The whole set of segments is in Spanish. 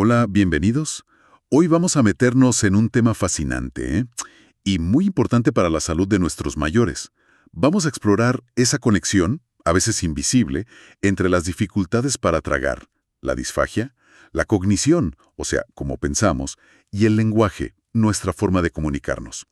Hola, bienvenidos. Hoy vamos a meternos en un tema fascinante, y muy importante para la salud de nuestros mayores. Vamos a explorar esa conexión, a veces invisible, entre las dificultades para tragar, la disfagia, la cognición, o sea, cómo pensamos, y el lenguaje, nuestra forma de comunicarnos.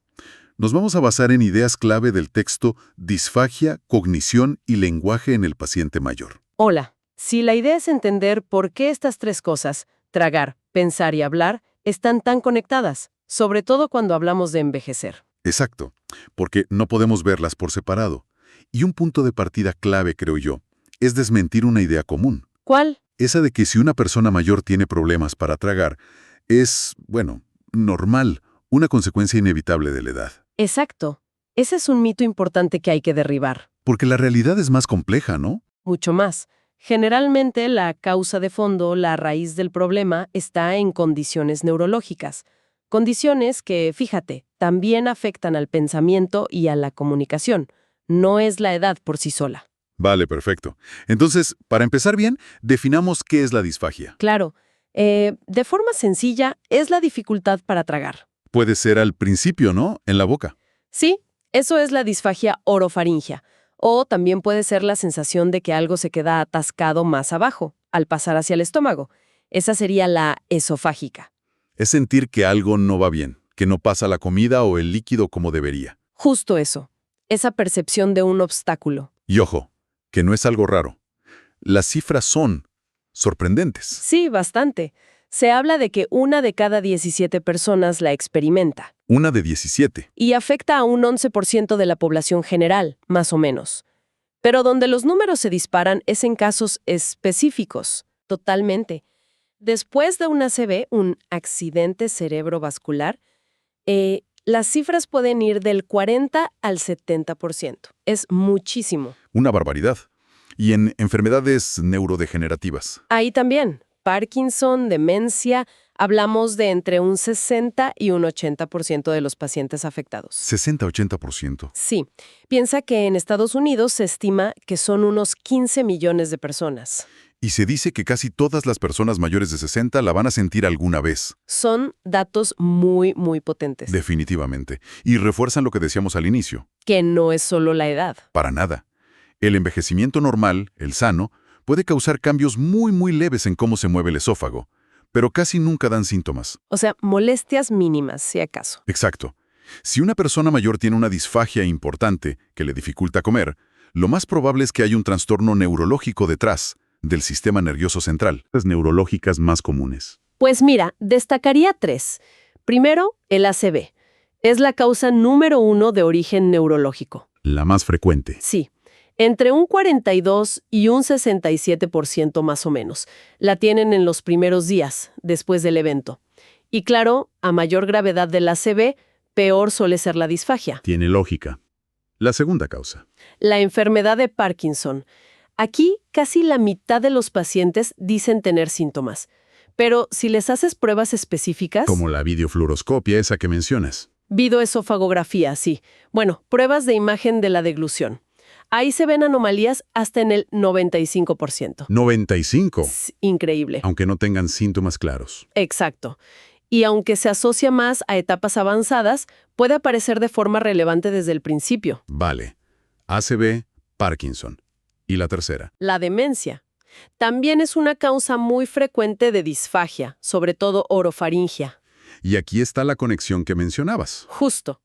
Nos vamos a basar en ideas clave del texto Disfagia, Cognición y Lenguaje en el paciente mayor. Hola, si la idea es entender por qué estas tres cosas, tragar, pensar y hablar, están tan conectadas, sobre todo cuando hablamos de envejecer. Exacto, porque no podemos verlas por separado. Y un punto de partida clave, creo yo, es desmentir una idea común. ¿Cuál? Esa de que si una persona mayor tiene problemas para tragar, es, bueno, normal, una consecuencia inevitable de la edad. Exacto. Ese es un mito importante que hay que derribar. Porque la realidad es más compleja, ¿no? Mucho más. Generalmente la causa de fondo, la raíz del problema, está en condiciones neurológicas. Condiciones que, fíjate, también afectan al pensamiento y a la comunicación. No es la edad por sí sola. Vale, perfecto. Entonces, para empezar bien, definamos qué es la disfagia. Claro, de forma sencilla, es la dificultad para tragar. Puede ser al principio, ¿no? En la boca. Sí, eso es la disfagia orofaringia. O también puede ser la sensación de que algo se queda atascado más abajo, al pasar hacia el estómago. Esa sería la esofágica. Es sentir que algo no va bien, que no pasa la comida o el líquido como debería. Justo eso. Esa percepción de un obstáculo. Y ojo, que no es algo raro. Las cifras son sorprendentes. Sí, bastante. Se habla de que 1 de cada 17 personas la experimenta. Una de 17. Y afecta a un 11% de la población general, más o menos. Pero donde los números se disparan es en casos específicos, totalmente. Después de un ACV, un accidente cerebrovascular, las cifras pueden ir del 40 al 70%. Es muchísimo. Una barbaridad. Y en enfermedades neurodegenerativas. Ahí también, Parkinson, demencia, hablamos de entre un 60 y un 80% de los pacientes afectados. 60-80%. Sí, piensa que en Estados Unidos se estima que son unos 15 millones de personas. Y se dice que casi todas las personas mayores de 60 la van a sentir alguna vez. Son datos muy, muy potentes. Definitivamente. Y refuerzan lo que decíamos al inicio. Que no es solo la edad. Para nada. El envejecimiento normal, el sano, puede causar cambios muy leves en cómo se mueve el esófago, pero casi nunca dan síntomas. O sea, molestias mínimas, si acaso. Exacto. Si una persona mayor tiene una disfagia importante que le dificulta comer, lo más probable es que haya un trastorno neurológico detrás del sistema nervioso central. Las neurológicas más comunes. Pues mira, destacaría 3. Primero, el ACV. Es la causa número 1 de origen neurológico. La más frecuente. Sí. Entre un 42 y un 67% más o menos. La tienen en los primeros días, después del evento. Y claro, a mayor gravedad del ACV, peor suele ser la disfagia. Tiene lógica. La segunda causa. La enfermedad de Parkinson. Aquí, casi la mitad de los pacientes dicen tener síntomas. Pero si les haces pruebas específicas... Como la videofluoroscopia esa que mencionas. Videoesofagografía, sí. Bueno, pruebas de imagen de la deglución. Ahí se ven anomalías hasta en el 95%. 95. Es increíble. Aunque no tengan síntomas claros. Exacto. Y aunque se asocia más a etapas avanzadas, puede aparecer de forma relevante desde el principio. Vale. ACV, Parkinson. ¿Y la tercera? La demencia. También es una causa muy frecuente de disfagia, sobre todo orofaringia. Y aquí está la conexión que mencionabas. Justo.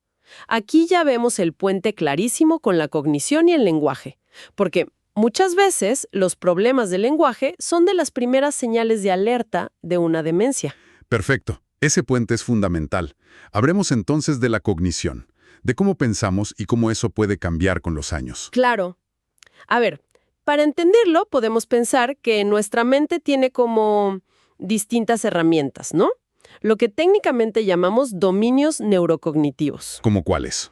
Aquí ya vemos el puente clarísimo con la cognición y el lenguaje. Porque muchas veces los problemas del lenguaje son de las primeras señales de alerta de una demencia. Perfecto. Ese puente es fundamental. Hablemos entonces de la cognición, de cómo pensamos y cómo eso puede cambiar con los años. Claro. A ver, para entenderlo podemos pensar que nuestra mente tiene como distintas herramientas, ¿no? Lo que técnicamente llamamos dominios neurocognitivos. ¿Cómo cuáles?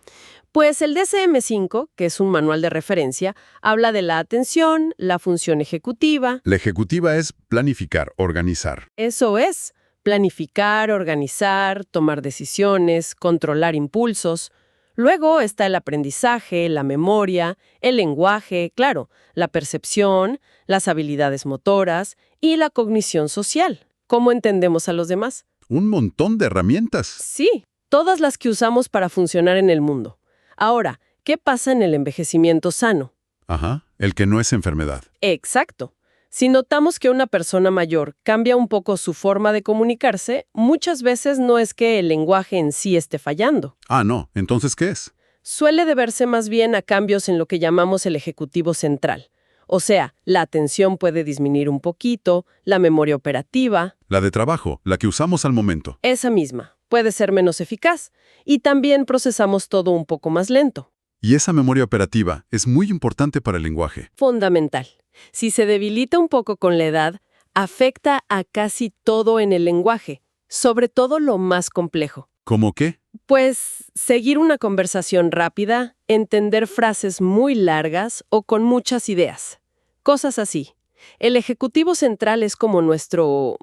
Pues el DSM-5, que es un manual de referencia, habla de la atención, la función ejecutiva. La ejecutiva es planificar, organizar. Eso es, planificar, organizar, tomar decisiones, controlar impulsos. Luego está el aprendizaje, la memoria, el lenguaje, claro, la percepción, las habilidades motoras y la cognición social. cómo entendemos a los demás. Un montón de herramientas. Sí, todas las que usamos para funcionar en el mundo. Ahora, ¿qué pasa en el envejecimiento sano? Ajá, el que no es enfermedad. Exacto. Si notamos que una persona mayor cambia un poco su forma de comunicarse, muchas veces no es que el lenguaje en sí esté fallando. Ah, no. ¿Entonces qué es? Suele deberse más bien a cambios en lo que llamamos el ejecutivo central. O sea, la atención puede disminuir un poquito, la memoria operativa, La de trabajo, la que usamos al momento. esa misma, puede ser menos eficaz, y también procesamos todo un poco más lento. Y esa memoria operativa es muy importante para el lenguaje. Fundamental. Si se debilita un poco con la edad, afecta a casi todo en el lenguaje, sobre todo lo más complejo. ¿Cómo qué? Pues seguir una conversación rápida, entender frases muy largas o con muchas ideas. Cosas así. El ejecutivo central es como nuestro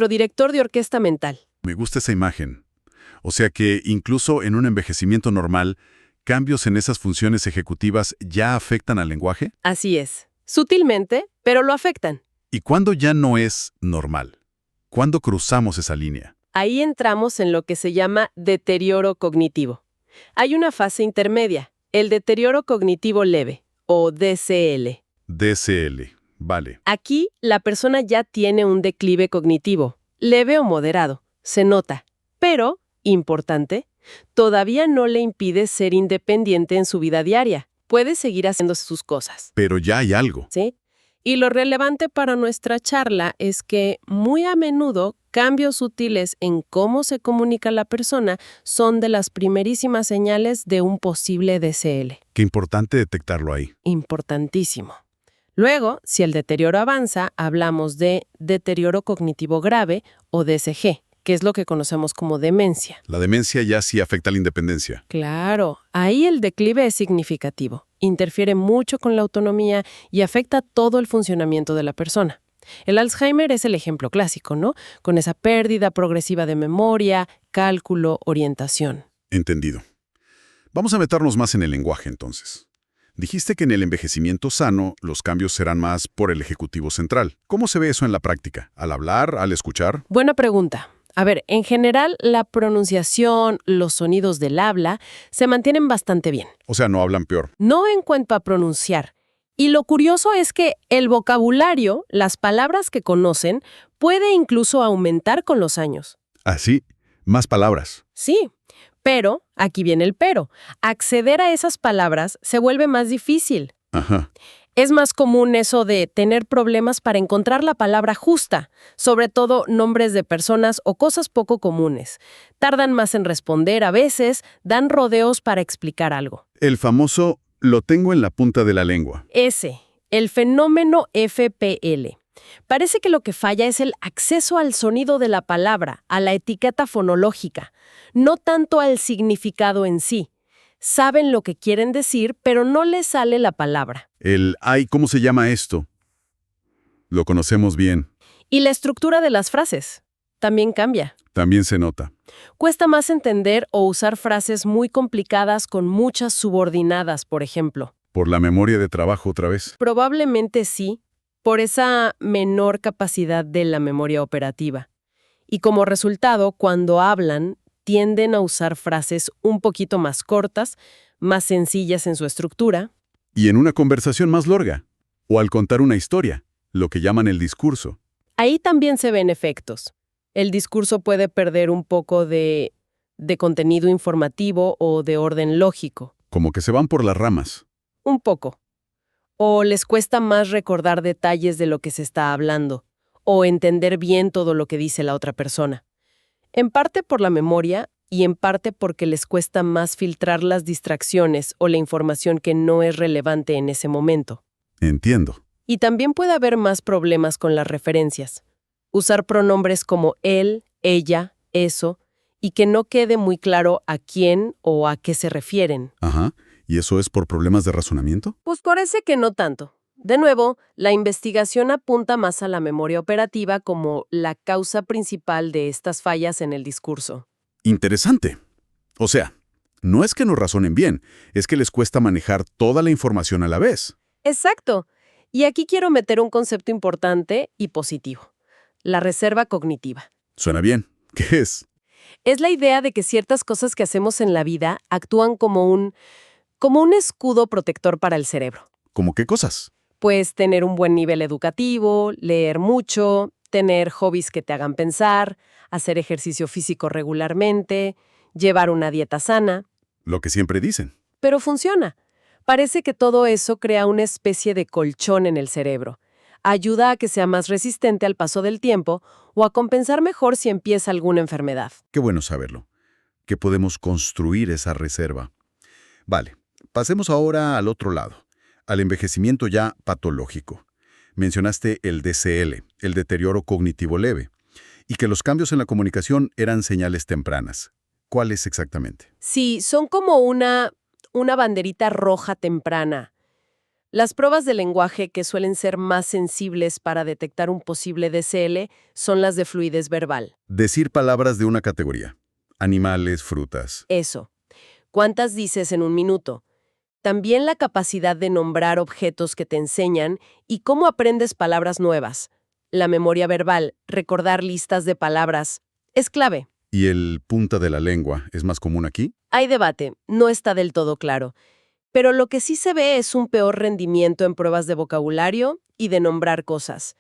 director de orquesta mental. Me gusta esa imagen. O sea que incluso en un envejecimiento normal, cambios en esas funciones ejecutivas ya afectan al lenguaje. Así es. Sutilmente, pero lo afectan. ¿Y cuándo ya no es normal? ¿Cuándo cruzamos esa línea? Ahí entramos en lo que se llama deterioro cognitivo. Hay una fase intermedia, el deterioro cognitivo leve, o DCL. DCL. Vale. Aquí, la persona ya tiene un declive cognitivo, leve o moderado, se nota, pero, importante, todavía no le impide ser independiente en su vida diaria. Puede seguir haciendo sus cosas. Pero ya hay algo. ¿Sí? Y lo relevante para nuestra charla es que muy a menudo cambios sutiles en cómo se comunica la persona son de las primerísimas señales de un posible DCL. Qué importante detectarlo ahí. Importantísimo. Luego, si el deterioro avanza, hablamos de deterioro cognitivo grave o DCG, que es lo que conocemos como demencia. La demencia ya sí afecta a la independencia. Claro, ahí el declive es significativo, interfiere mucho con la autonomía y afecta todo el funcionamiento de la persona. El Alzheimer es el ejemplo clásico, ¿no? Con esa pérdida progresiva de memoria, cálculo, orientación. Entendido. Vamos a meternos más en el lenguaje entonces. Dijiste que en el envejecimiento sano los cambios serán más por el ejecutivo central. ¿Cómo se ve eso en la práctica? ¿Al hablar? ¿Al escuchar? Buena pregunta. A ver, en general, la pronunciación, los sonidos del habla, se mantienen bastante bien. O sea, no hablan peor. No en cuanto a pronunciar. Y lo curioso es que el vocabulario, las palabras que conocen, puede incluso aumentar con los años. Así, más palabras. Sí, pero, aquí viene el pero, acceder a esas palabras se vuelve más difícil. Ajá. Es más común eso de tener problemas para encontrar la palabra justa, sobre todo nombres de personas o cosas poco comunes. Tardan más en responder a veces, dan rodeos para explicar algo. El famoso lo tengo en la punta de la lengua. Ese, el fenómeno FPL. Parece que lo que falla es el acceso al sonido de la palabra, a la etiqueta fonológica, no tanto al significado en sí. Saben lo que quieren decir, pero no les sale la palabra. Ay, ¿cómo se llama esto? Lo conocemos bien. Y la estructura de las frases también cambia. También se nota. Cuesta más entender o usar frases muy complicadas con muchas subordinadas, por ejemplo. ¿Por la memoria de trabajo otra vez? Probablemente sí, por esa menor capacidad de la memoria operativa. Y como resultado, cuando hablan, tienden a usar frases un poquito más cortas, más sencillas en su estructura. Y en una conversación más larga. O al contar una historia, lo que llaman el discurso. Ahí también se ven efectos. El discurso puede perder un poco de contenido informativo o de orden lógico. Como que se van por las ramas. Un poco. O les cuesta más recordar detalles de lo que se está hablando, o entender bien todo lo que dice la otra persona. En parte por la memoria y en parte porque les cuesta más filtrar las distracciones o la información que no es relevante en ese momento. Entiendo. Y también puede haber más problemas con las referencias. Usar pronombres como él, ella, eso, y que no quede muy claro a quién o a qué se refieren. Ajá. ¿Y eso es por problemas de razonamiento? Pues parece que no tanto. De nuevo, la investigación apunta más a la memoria operativa como la causa principal de estas fallas en el discurso. Interesante. O sea, no es que no razonen bien, es que les cuesta manejar toda la información a la vez. Exacto. Y aquí quiero meter un concepto importante y positivo. la reserva cognitiva. Suena bien. ¿Qué es? Es la idea de que ciertas cosas que hacemos en la vida actúan como un escudo protector para el cerebro. ¿Cómo qué cosas? Pues tener un buen nivel educativo, leer mucho, tener hobbies que te hagan pensar, hacer ejercicio físico regularmente, llevar una dieta sana. Lo que siempre dicen. Pero funciona. Parece que todo eso crea una especie de colchón en el cerebro. Ayuda a que sea más resistente al paso del tiempo o a compensar mejor si empieza alguna enfermedad. Qué bueno saberlo. Que podemos construir esa reserva. Vale, pasemos ahora al otro lado, al envejecimiento ya patológico. Mencionaste el DCL, el deterioro cognitivo leve, y que los cambios en la comunicación eran señales tempranas. ¿Cuáles exactamente? Sí, son como una banderita roja temprana. Las pruebas de lenguaje que suelen ser más sensibles para detectar un posible DCL son las de fluidez verbal. Decir palabras de una categoría. Animales, frutas. Eso. ¿Cuántas dices en un minuto? También la capacidad de nombrar objetos que te enseñan y cómo aprendes palabras nuevas. La memoria verbal, recordar listas de palabras, es clave. ¿Y el punta de la lengua es más común aquí? Hay debate, no está del todo claro. Pero lo que sí se ve es un peor rendimiento en pruebas de vocabulario y de nombrar cosas.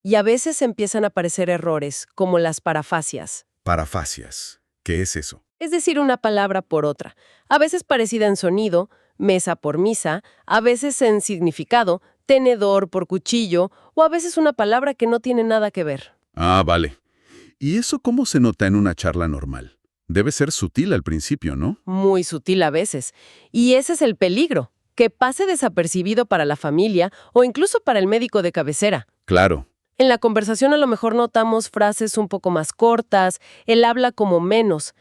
Y a veces empiezan a aparecer errores, como las parafasias. Parafasias. ¿Qué es eso? Es decir, una palabra por otra. A veces parecida en sonido, mesa por misa, a veces en significado, tenedor por cuchillo, o a veces una palabra que no tiene nada que ver. Ah, vale. ¿Y eso cómo se nota en una charla normal? Debe ser sutil al principio, ¿no? Muy sutil a veces. Y ese es el peligro, que pase desapercibido para la familia o incluso para el médico de cabecera. Claro. En la conversación a lo mejor notamos frases un poco más cortas, él habla como menos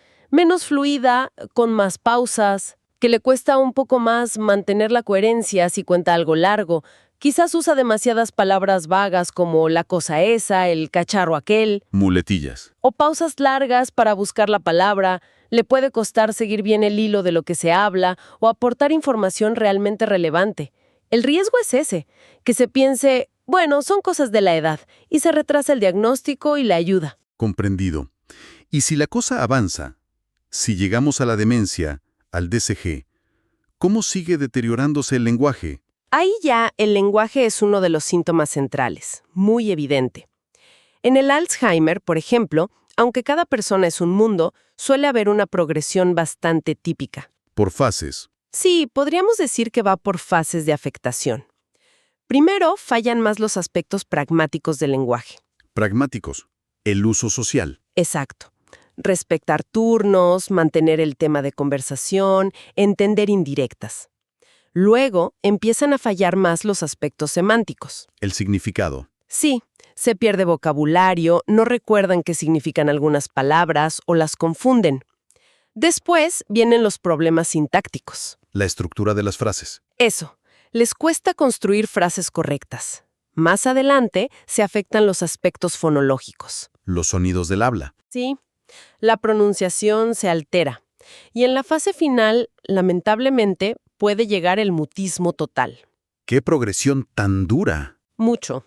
fluida, con más pausas, que le cuesta un poco más mantener la coherencia si cuenta algo largo. Quizás usa demasiadas palabras vagas como la cosa esa, el cacharro aquel, Muletillas. o pausas largas para buscar la palabra. Le puede costar seguir bien el hilo de lo que se habla o aportar información realmente relevante. El riesgo es ese, que se piense, bueno, son cosas de la edad, y se retrasa el diagnóstico y la ayuda. Comprendido. Y si la cosa avanza, si llegamos a la demencia, al DCG, ¿cómo sigue deteriorándose el lenguaje? Ahí ya el lenguaje es uno de los síntomas centrales, muy evidente. En el Alzheimer, por ejemplo, aunque cada persona es un mundo, suele haber una progresión bastante típica. Por fases. Sí, podríamos decir que va por fases de afectación. Primero, fallan más los aspectos pragmáticos del lenguaje. Pragmáticos. El uso social. Exacto. Respetar turnos, mantener el tema de conversación, entender indirectas. Luego, empiezan a fallar más los aspectos semánticos. El significado. Sí, se pierde vocabulario, no recuerdan qué significan algunas palabras o las confunden. Después vienen los problemas sintácticos. La estructura de las frases. Eso, les cuesta construir frases correctas. Más adelante se afectan los aspectos fonológicos. Los sonidos del habla. Sí, la pronunciación se altera. Y en la fase final, lamentablemente, puede llegar el mutismo total. ¡Qué progresión tan dura! Mucho.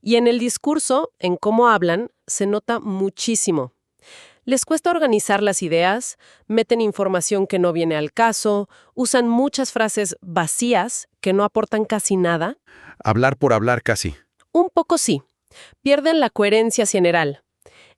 Y en el discurso, en cómo hablan, se nota muchísimo. Les cuesta organizar las ideas, meten información que no viene al caso, usan muchas frases vacías que no aportan casi nada. Hablar por hablar casi. Un poco sí. Pierden la coherencia general.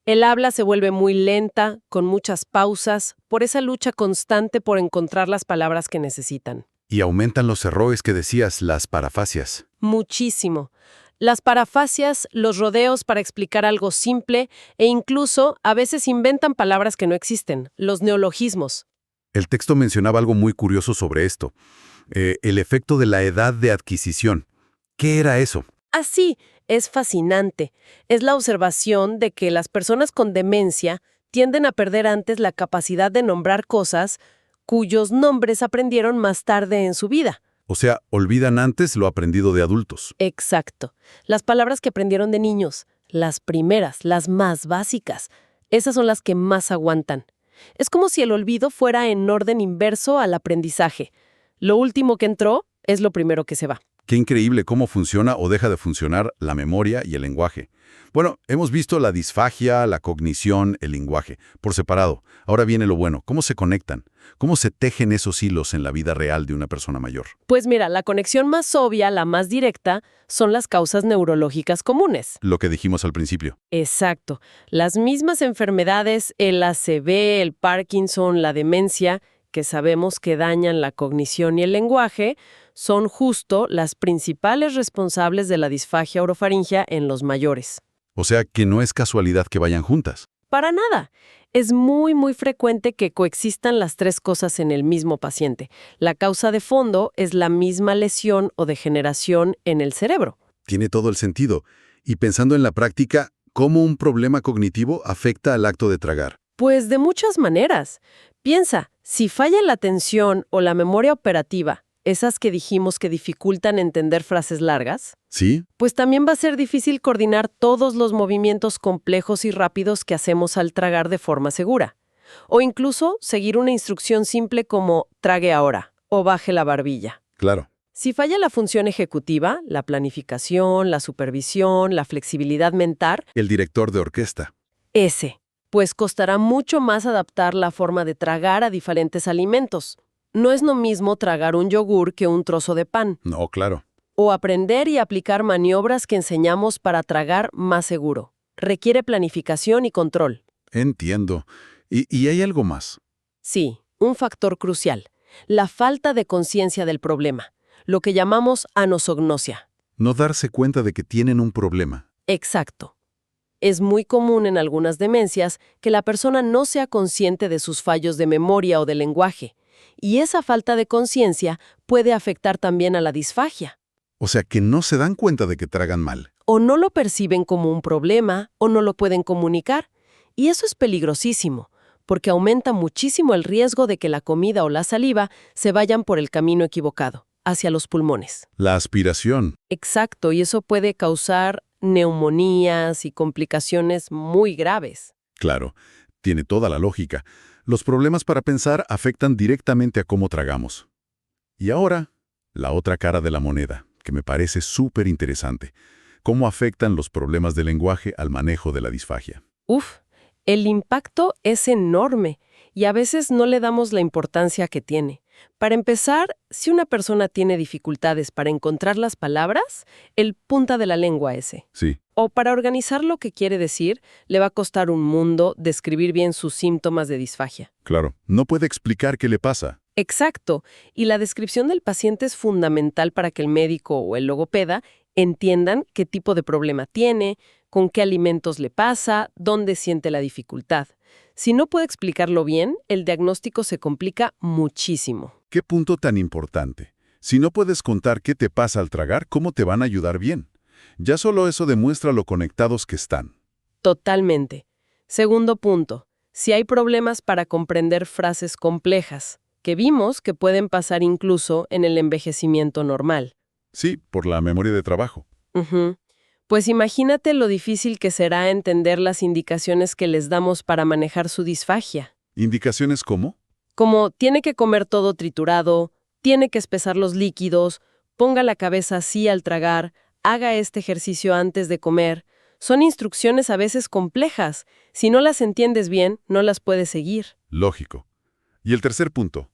El habla se vuelve muy lenta, con muchas pausas, por esa lucha constante por encontrar las palabras que necesitan. Y aumentan los errores que decías, las parafasias. Muchísimo. Las parafasias, los rodeos para explicar algo simple e incluso a veces inventan palabras que no existen, los neologismos. El texto mencionaba algo muy curioso sobre esto. El efecto de la edad de adquisición. ¿Qué era eso? Así, es fascinante. Es la observación de que las personas con demencia tienden a perder antes la capacidad de nombrar cosas cuyos nombres aprendieron más tarde en su vida. O sea, olvidan antes lo aprendido de adultos. Exacto. Las palabras que aprendieron de niños, las primeras, las más básicas, esas son las que más aguantan. Es como si el olvido fuera en orden inverso al aprendizaje. Lo último que entró es lo primero que se va. Qué increíble cómo funciona o deja de funcionar la memoria y el lenguaje. Bueno, hemos visto la disfagia, la cognición, el lenguaje, por separado. Ahora viene lo bueno, ¿cómo se conectan? ¿Cómo se tejen esos hilos en la vida real de una persona mayor? Pues mira, la conexión más obvia, la más directa, son las causas neurológicas comunes. Lo que dijimos al principio. Exacto. Las mismas enfermedades, el ACV, el Parkinson, la demencia, que sabemos que dañan la cognición y el lenguaje, son justo las principales responsables de la disfagia orofaringea en los mayores. O sea que no es casualidad que vayan juntas. Para nada. Es muy frecuente que coexistan las tres cosas en el mismo paciente. La causa de fondo es la misma lesión o degeneración en el cerebro. Tiene todo el sentido. Y pensando en la práctica, ¿cómo un problema cognitivo afecta al acto de tragar? Pues de muchas maneras. Piensa, si falla la atención o la memoria operativa, esas que dijimos que dificultan entender frases largas, ¿Sí? pues también va a ser difícil coordinar todos los movimientos complejos y rápidos que hacemos al tragar de forma segura. O incluso seguir una instrucción simple como trague ahora o baje la barbilla. Claro. Si falla la función ejecutiva, la planificación, la supervisión, la flexibilidad mental, El director de orquesta. pues costará mucho más adaptar la forma de tragar a diferentes alimentos. No es lo mismo tragar un yogur que un trozo de pan. No, claro. O aprender y aplicar maniobras que enseñamos para tragar más seguro. Requiere planificación y control. Entiendo. ¿Y hay algo más? Sí, un factor crucial. La falta de conciencia del problema. Lo que llamamos anosognosia. No darse cuenta de que tienen un problema. Exacto. Es muy común en algunas demencias que la persona no sea consciente de sus fallos de memoria o de lenguaje. Y esa falta de conciencia puede afectar también a la disfagia. O sea que no se dan cuenta de que tragan mal. O no lo perciben como un problema, o no lo pueden comunicar. Y eso es peligrosísimo, porque aumenta muchísimo el riesgo de que la comida o la saliva se vayan por el camino equivocado, hacia los pulmones. La aspiración. Exacto, y eso puede causar neumonías y complicaciones muy graves. Claro, tiene toda la lógica. Los problemas para pensar afectan directamente a cómo tragamos. Y ahora, la otra cara de la moneda, que me parece súper interesante. ¿Cómo afectan los problemas de lenguaje al manejo de la disfagia? El impacto es enorme y a veces no le damos la importancia que tiene. Para empezar, si una persona tiene dificultades para encontrar las palabras, el punta de la lengua ese. Sí, O para organizar lo que quiere decir, le va a costar un mundo describir bien sus síntomas de disfagia. claro. No puede explicar qué le pasa. Exacto, y la descripción del paciente es fundamental para que el médico o el logopeda entiendan qué tipo de problema tiene, con qué alimentos le pasa, dónde siente la dificultad. Si no puede explicarlo bien, el diagnóstico se complica muchísimo. ¿Qué punto tan importante? Si no puedes contar qué te pasa al tragar, ¿cómo te van a ayudar bien? Ya solo eso demuestra lo conectados que están. Totalmente. Segundo punto, si hay problemas para comprender frases complejas, que vimos que pueden pasar incluso en el envejecimiento normal. Sí, por la memoria de trabajo. Ujú. Pues imagínate lo difícil que será entender las indicaciones que les damos para manejar su disfagia. ¿Indicaciones cómo? Como tiene que comer todo triturado, tiene que espesar los líquidos, ponga la cabeza así al tragar, haga este ejercicio antes de comer. Son instrucciones a veces complejas. Si no las entiendes bien, no las puedes seguir. Lógico. ¿Y el tercer punto?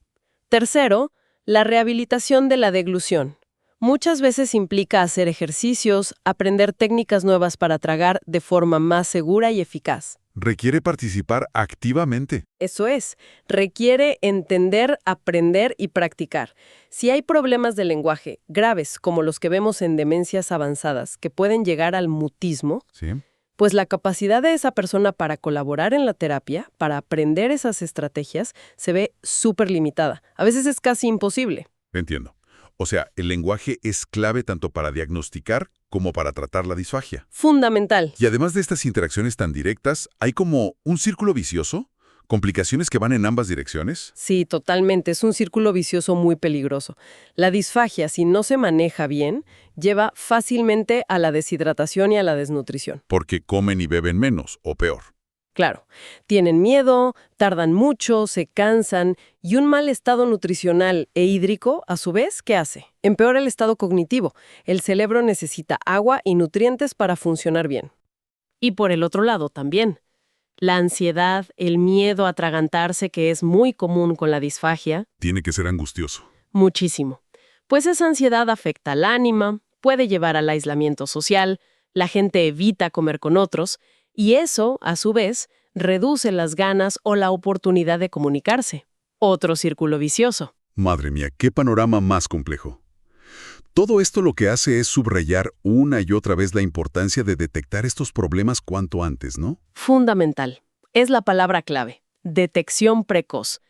Tercero, la rehabilitación de la deglución. Muchas veces implica hacer ejercicios, aprender técnicas nuevas para tragar de forma más segura y eficaz. Requiere participar activamente. Eso es, requiere entender, aprender y practicar. Si hay problemas de lenguaje graves, como los que vemos en demencias avanzadas, que pueden llegar al mutismo, ¿Sí? pues la capacidad de esa persona para colaborar en la terapia, para aprender esas estrategias, se ve súper limitada. A veces es casi imposible. Entiendo. O sea, el lenguaje es clave tanto para diagnosticar como para tratar la disfagia. Fundamental. Y además de estas interacciones tan directas, ¿hay como un círculo vicioso? ¿Complicaciones que van en ambas direcciones? Sí, totalmente. Es un círculo vicioso muy peligroso. La disfagia, si no se maneja bien, lleva fácilmente a la deshidratación y a la desnutrición. Porque comen y beben menos, o peor. Claro, tienen miedo, tardan mucho, se cansan y un mal estado nutricional e hídrico, a su vez, ¿qué hace? Empeora el estado cognitivo. El cerebro necesita agua y nutrientes para funcionar bien. Y por el otro lado también, la ansiedad, el miedo a atragantarse, que es muy común con la disfagia, Tiene que ser angustioso. muchísimo. Pues esa ansiedad afecta al ánima, puede llevar al aislamiento social, la gente evita comer con otros, y eso, a su vez, reduce las ganas o la oportunidad de comunicarse. Otro círculo vicioso. Madre mía, qué panorama más complejo. Todo esto lo que hace es subrayar una y otra vez la importancia de detectar estos problemas cuanto antes, ¿no? Fundamental. Es la palabra clave. Detección precoz.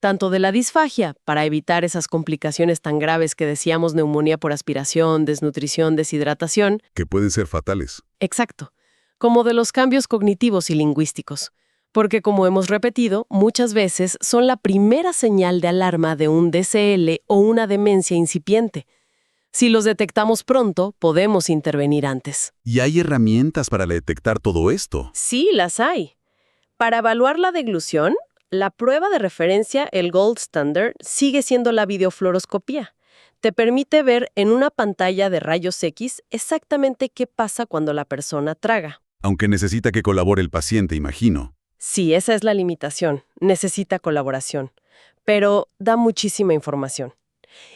Tanto de la disfagia, para evitar esas complicaciones tan graves que decíamos neumonía por aspiración, desnutrición, deshidratación. Que pueden ser fatales. Exacto. Como de los cambios cognitivos y lingüísticos. Porque, como hemos repetido, muchas veces son la primera señal de alarma de un DCL o una demencia incipiente. Si los detectamos pronto, podemos intervenir antes. ¿Y hay herramientas para detectar todo esto? Sí, las hay. Para evaluar la deglución, la prueba de referencia, el gold standard, sigue siendo la videofluoroscopía. Te permite ver en una pantalla de rayos X exactamente qué pasa cuando la persona traga. Aunque necesita que colabore el paciente, imagino. Sí, esa es la limitación. Necesita colaboración. Pero da muchísima información.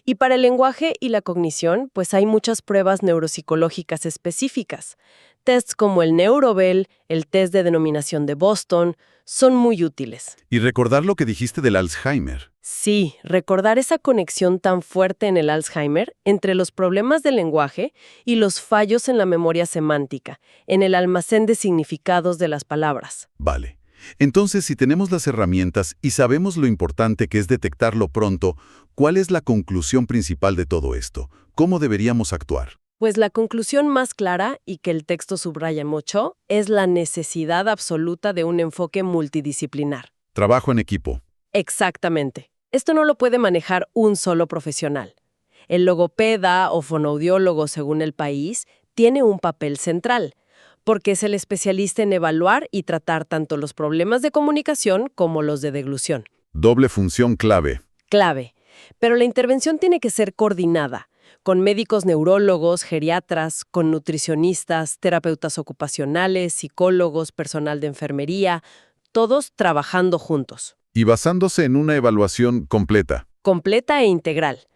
Y para el lenguaje y la cognición, pues hay muchas pruebas neuropsicológicas específicas. Tests como el Neurobel, el test de denominación de Boston, son muy útiles. Y recordar lo que dijiste del Alzheimer. Sí, recordar esa conexión tan fuerte en el Alzheimer entre los problemas del lenguaje y los fallos en la memoria semántica, en el almacén de significados de las palabras. Vale. Entonces, si tenemos las herramientas y sabemos lo importante que es detectarlo pronto, ¿cuál es la conclusión principal de todo esto? ¿Cómo deberíamos actuar? Pues la conclusión más clara, y que el texto subraya mucho, es la necesidad absoluta de un enfoque multidisciplinar. Trabajo en equipo. Exactamente. Esto no lo puede manejar un solo profesional. El logopeda o fonoaudiólogo, según el país, tiene un papel central, porque es el especialista en evaluar y tratar tanto los problemas de comunicación como los de deglución. Doble función clave. Clave. Pero la intervención tiene que ser coordinada, con médicos neurólogos, geriatras, con nutricionistas, terapeutas ocupacionales, psicólogos, personal de enfermería, todos trabajando juntos. Y basándose en una evaluación completa. Completa e integral,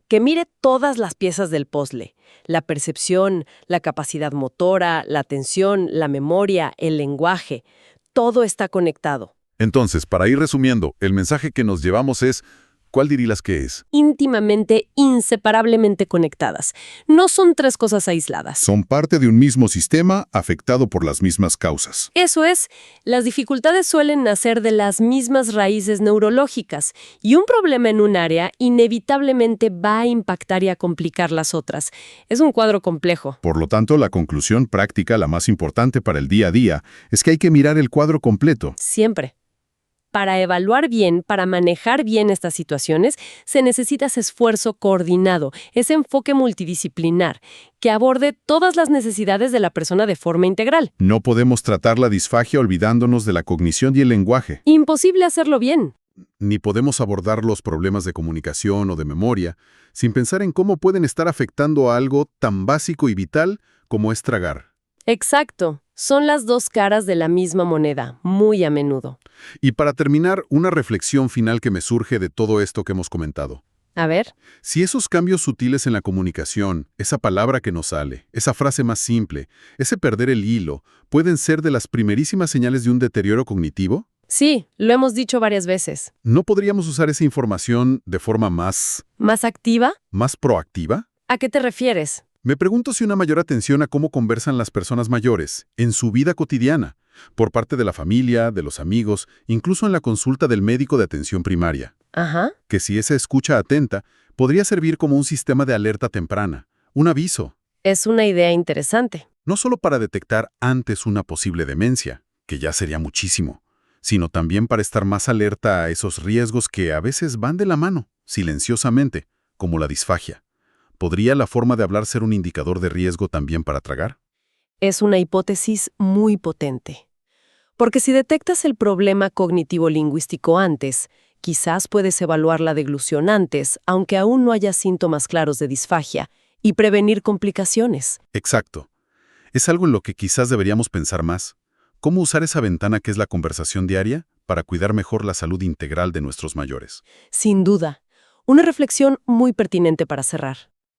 que mire todas las piezas del puzzle: la percepción, la capacidad motora, la atención, la memoria, el lenguaje. Todo está conectado. Entonces, para ir resumiendo, el mensaje que nos llevamos es, ¿cuál dirías que es? Íntimamente, inseparablemente conectadas. No son tres cosas aisladas. Son parte de un mismo sistema afectado por las mismas causas. Eso es, las dificultades suelen nacer de las mismas raíces neurológicas, y un problema en un área inevitablemente va a impactar y a complicar las otras. Es un cuadro complejo. Por lo tanto, la conclusión práctica, la más importante para el día a día, es que hay que mirar el cuadro completo. Siempre. Para evaluar bien, para manejar bien estas situaciones, se necesita ese esfuerzo coordinado, ese enfoque multidisciplinar, que aborde todas las necesidades de la persona de forma integral. No podemos tratar la disfagia olvidándonos de la cognición y el lenguaje. Imposible hacerlo bien. Ni podemos abordar los problemas de comunicación o de memoria sin pensar en cómo pueden estar afectando a algo tan básico y vital como es tragar. Exacto. Son las dos caras de la misma moneda, muy a menudo. Y para terminar, una reflexión final que me surge de todo esto que hemos comentado. A ver. Si esos cambios sutiles en la comunicación, esa palabra que nos sale, esa frase más simple, ese perder el hilo, pueden ser de las primerísimas señales de un deterioro cognitivo, Sí, lo hemos dicho varias veces. ¿no podríamos usar esa información de forma más ¿Más activa? proactiva? ¿A qué te refieres? Me pregunto si una mayor atención a cómo conversan las personas mayores, en su vida cotidiana, por parte de la familia, de los amigos, incluso en la consulta del médico de atención primaria. Ajá. Que si esa escucha atenta, podría servir como un sistema de alerta temprana, un aviso, Es una idea interesante. no solo para detectar antes una posible demencia, que ya sería muchísimo, sino también para estar más alerta a esos riesgos que a veces van de la mano, silenciosamente, como la disfagia. ¿Podría la forma de hablar ser un indicador de riesgo también para tragar? Es una hipótesis muy potente. Porque si detectas el problema cognitivo-lingüístico antes, quizás puedes evaluar la deglución antes, aunque aún no haya síntomas claros de disfagia, y prevenir complicaciones. Exacto. Es algo en lo que quizás deberíamos pensar más. ¿Cómo usar esa ventana que es la conversación diaria para cuidar mejor la salud integral de nuestros mayores? Sin duda, una reflexión muy pertinente para cerrar.